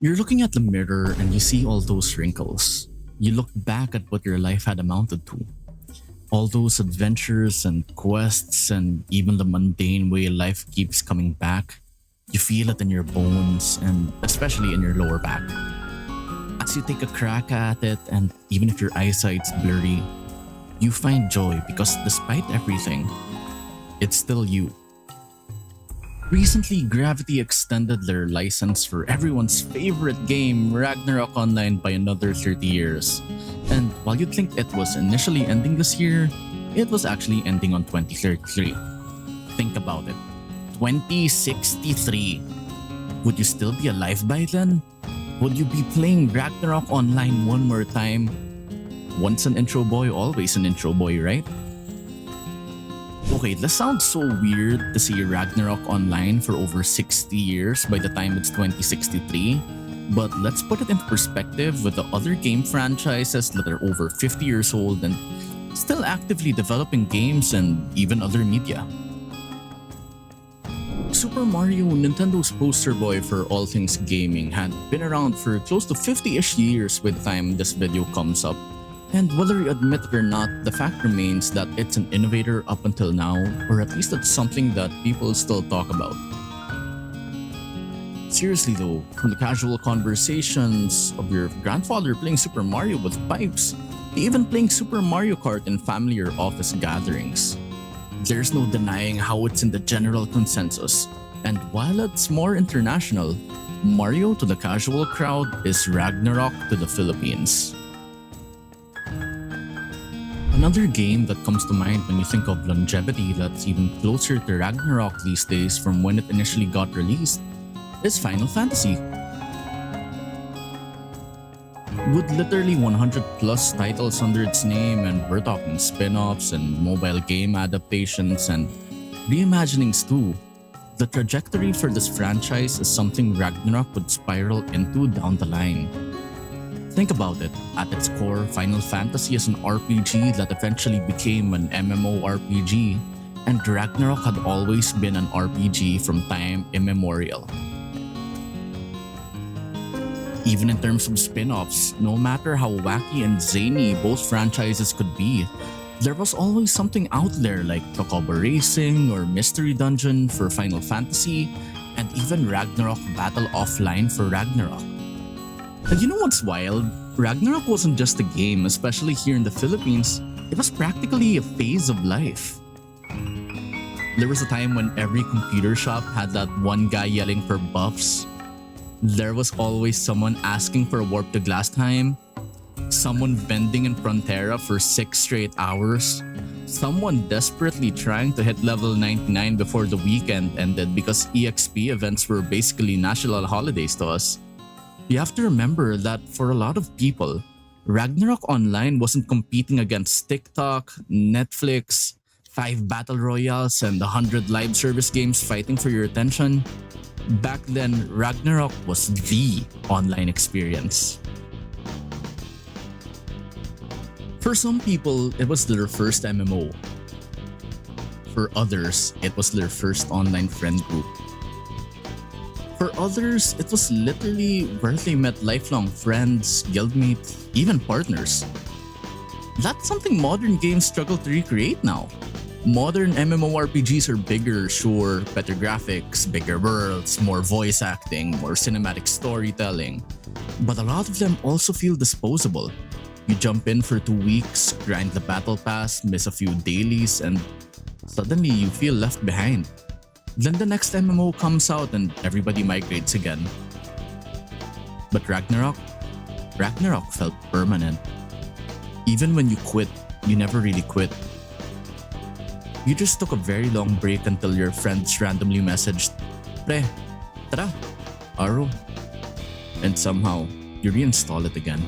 You're looking at the mirror and you see all those wrinkles. You look back at what your life had amounted to. All those adventures and quests and even the mundane way life keeps coming back. You feel it in your bones and especially in your lower back. As you take a crack at it and even if your eyesight's blurry, you find joy because despite everything, it's still you. Recently, Gravity extended their license for everyone's favorite game, Ragnarok Online, by another 30 years. And while you'd think it was initially ending this year, it was actually ending on 2033. Think about it. 2063. Would you still be alive by then? Would you be playing Ragnarok Online one more time? Once an intro boy, always an intro boy, right? Okay, this sounds so weird to see Ragnarok Online for over 60 years by the time it's 2063, but let's put it into perspective with the other game franchises that are over 50 years old and still actively developing games and even other media. Super Mario, Nintendo's poster boy for all things gaming, had been around for close to 50-ish years by the time this video comes up. And whether you admit it or not, the fact remains that it's an innovator up until now, or at least it's something that people still talk about. Seriously though, from the casual conversations of your grandfather playing Super Mario with pipes, to even playing Super Mario Kart in family or office gatherings, there's no denying how it's in the general consensus. And while it's more international, Mario to the casual crowd is Ragnarok to the Philippines. Another game that comes to mind when you think of longevity that's even closer to Ragnarok these days from when it initially got released is Final Fantasy. With literally 100 plus titles under its name, and we're talking spin-offs and mobile game adaptations and reimaginings too, the trajectory for this franchise is something Ragnarok would spiral into down the line. Think about it, at its core, Final Fantasy is an RPG that eventually became an MMORPG, and Ragnarok had always been an RPG from time immemorial. Even in terms of spin-offs, no matter how wacky and zany both franchises could be, there was always something out there like Chocobo Racing or Mystery Dungeon for Final Fantasy, and even Ragnarok Battle Offline for Ragnarok. And you know what's wild? Ragnarok wasn't just a game, especially here in the Philippines. It was practically a phase of life. There was a time when every computer shop had that one guy yelling for buffs. There was always someone asking for a warp to glass time. Someone vending in Frontera for 6 straight hours. Someone desperately trying to hit level 99 before the weekend ended because EXP events were basically national holidays to us. You have to remember that for a lot of people, Ragnarok Online wasn't competing against TikTok, Netflix, 5 battle royales, and 100 live service games fighting for your attention. Back then, Ragnarok was the online experience. For some people, it was their first MMO. For others, it was their first online friend group. For others, it was literally where they met lifelong friends, guildmates, even partners. That's something modern games struggle to recreate now. Modern MMORPGs are bigger, sure, better graphics, bigger worlds, more voice acting, more cinematic storytelling. But a lot of them also feel disposable. You jump in for 2 weeks, grind the battle pass, miss a few dailies, and suddenly you feel left behind. Then the next MMO comes out and everybody migrates again. But Ragnarok felt permanent. Even when you quit, you never really quit. You just took a very long break until your friends randomly messaged, "Pre, tara, Aro." And somehow, you reinstall it again.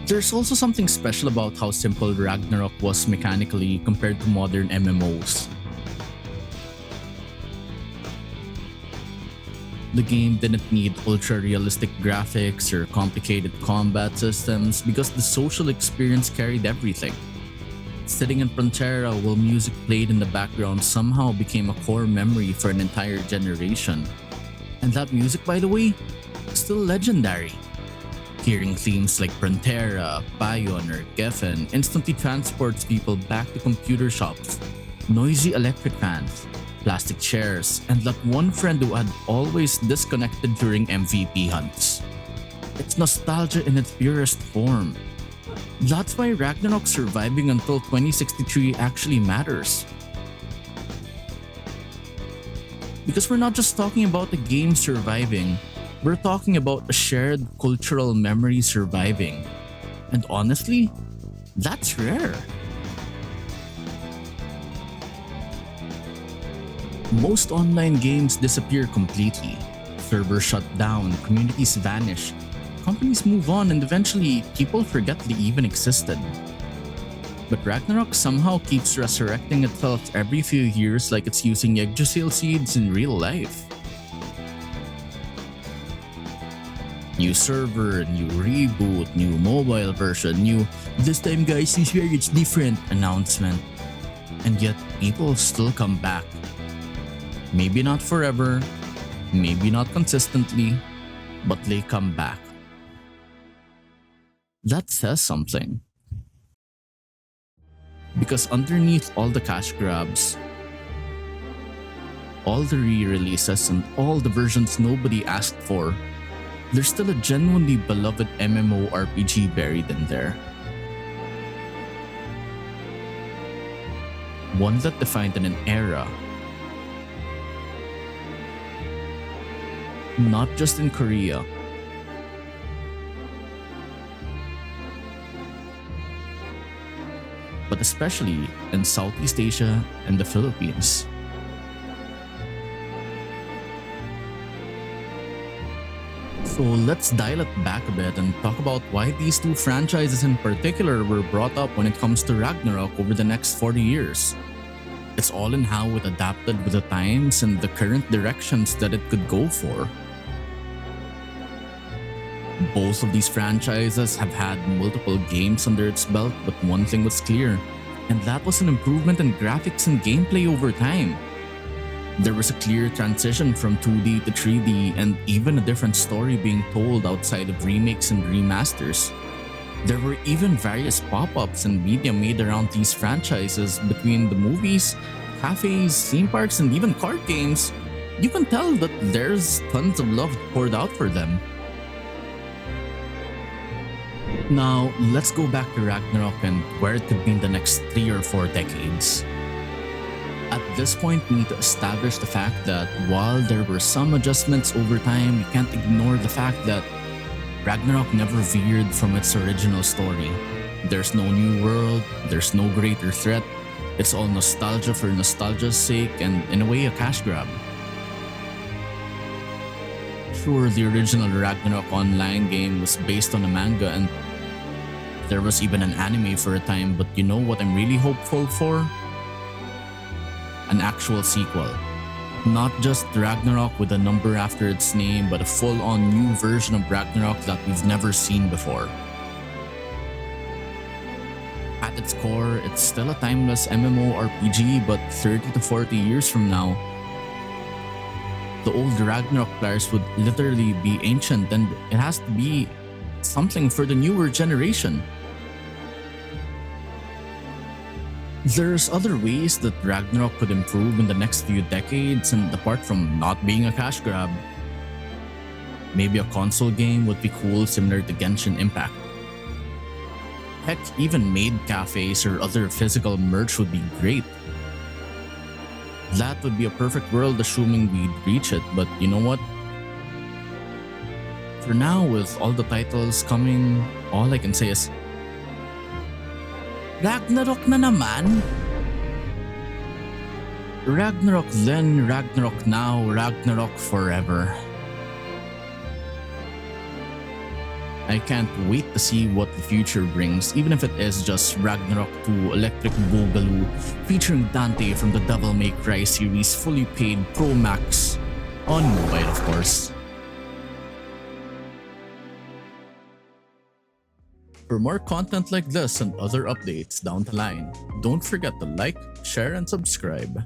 There's also something special about how simple Ragnarok was mechanically compared to modern MMOs. The game didn't need ultra-realistic graphics or complicated combat systems because the social experience carried everything. Sitting in Frontera while music played in the background somehow became a core memory for an entire generation. And that music, by the way, is still legendary. Hearing themes like Frontera, Bayon, or Geffen instantly transports people back to computer shops, noisy electric fans, plastic chairs, and that one friend who had always disconnected during MVP hunts. It's nostalgia in its purest form. That's why Ragnarok surviving until 2063 actually matters. Because we're not just talking about the game surviving, we're talking about a shared cultural memory surviving. And honestly, that's rare. Most online games disappear completely. Servers shut down, communities vanish, companies move on, and eventually people forget they even existed. But Ragnarok somehow keeps resurrecting itself every few years like it's using Yggdrasil seeds in real life. New server, new reboot, new mobile version, new "this time guys, I swear it's different" announcement. And yet people still come back. Maybe not forever, maybe not consistently, but they come back. That says something. Because underneath all the cash grabs, all the re-releases, and all the versions nobody asked for, there's still a genuinely beloved MMORPG buried in there. One that defined an era. Not just in Korea, but especially in Southeast Asia and the Philippines. So let's dial it back a bit and talk about why these two franchises in particular were brought up when it comes to Ragnarok over the next 40 years. It's all in how it adapted with the times and the current directions that it could go for. Both of these franchises have had multiple games under its belt, but one thing was clear, and that was an improvement in graphics and gameplay over time. There was a clear transition from 2D to 3D, and even a different story being told outside of remakes and remasters. There were even various pop-ups and media made around these franchises between the movies, cafes, theme parks, and even card games. You can tell that there's tons of love poured out for them. Now, let's go back to Ragnarok and where it could be in the next 3 or 4 decades. At this point, we need to establish the fact that while there were some adjustments over time, we can't ignore the fact that Ragnarok never veered from its original story. There's no new world, there's no greater threat, it's all nostalgia for nostalgia's sake and, in a way, a cash grab. Sure, the original Ragnarok Online game was based on a manga and there was even an anime for a time, but you know what I'm really hopeful for? An actual sequel. Not just Ragnarok with a number after its name, but a full-on new version of Ragnarok that we've never seen before. At its core, it's still a timeless MMORPG, but 30 to 40 years from now, the old Ragnarok players would literally be ancient, and it has to be something for the newer generation. There's other ways that Ragnarok could improve in the next few decades, and apart from not being a cash grab, maybe a console game would be cool, similar to Genshin Impact. Heck, even maid cafes or other physical merch would be great. That would be a perfect world, assuming we'd reach it, but you know what? For now, with all the titles coming, all I can say is Ragnarok na naman? Ragnarok then, Ragnarok now, Ragnarok forever. I can't wait to see what the future brings, even if it is just Ragnarok 2 Electric Boogaloo featuring Dante from the Devil May Cry series, fully paid Pro Max on mobile, of course. For more content like this and other updates down the line, don't forget to like, share, and subscribe.